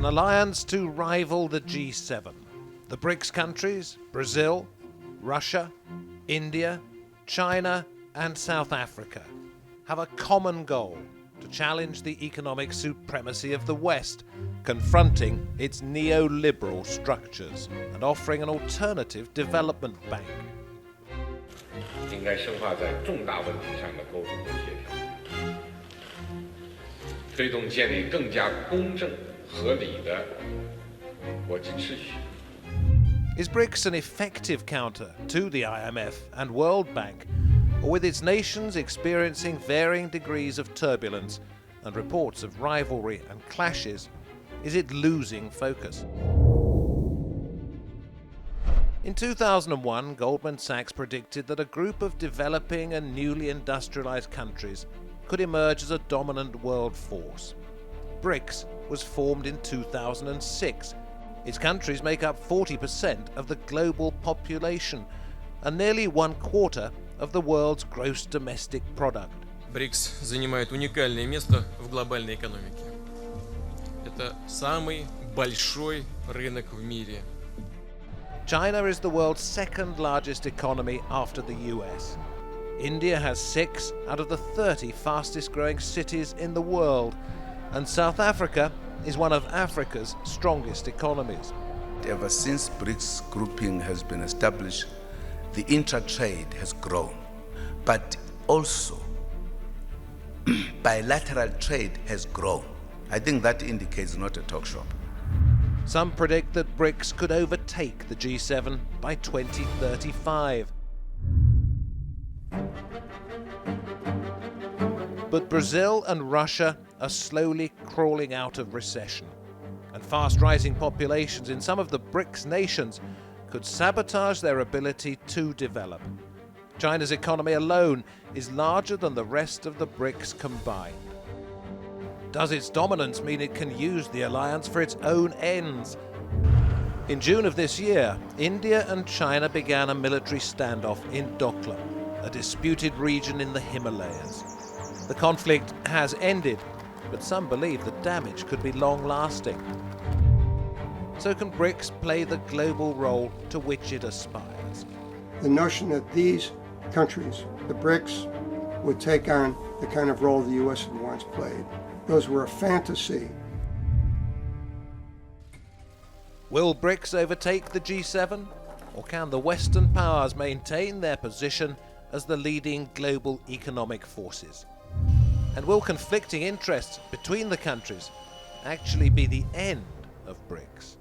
alliance to rival the G7. The Brics countries, Brazil, Russia, India, China, and South Africa, have a common goal to challenge the economic supremacy of the West, confronting its neoliberal structures and offering an alternative development bank. 应该深化在重大问题上的沟通和协调，推动建立更加公正合理的国际秩序。 Is Brics an effective counter to the IMF and World Bank, or with its nations experiencing varying degrees of turbulence and reports of rivalry and clashes, is it losing focus? In 2001, Goldman Sachs predicted that a group of developing and newly industrialized countries could emerge as a dominant world force. Brics was formed in 2006. Its countries make up 40% of the global population and nearly 1/4 of the world's gross domestic product. Брикс занимает уникальное место в глобальной экономике. Это самый большой рынок в мире. China is the world's second largest economy after the US. India has 6 out of the 30 fastest growing cities in the world, and South Africa is one of Africa's strongest economies. Ever since BRICS grouping has been established, the intra-trade has grown, but also bilateral trade has grown. I think that indicates not a talk shop. Some predict that BRICS could overtake the G7 by 2035. But Brazil and Russia are slowly crawling out of recession, and fast-rising populations in some of the BRICS nations could sabotage their ability to develop. China's economy alone is larger than the rest of the BRICS combined. Does its dominance mean it can use the alliance for its own ends? In June of this year, India and China began a military standoff in Doklam, a disputed region in the Himalayas. The conflict has ended, but some believe the damage could be long-lasting. So can BRICS play the global role to which it aspires? The notion that these countries, the BRICS, would take on the kind of role the U.S. had once played, those were a fantasy. Will BRICS overtake the G7? Or can the Western powers maintain their position as the leading global economic forces? And will conflicting interests between the countries actually be the end of BRICS?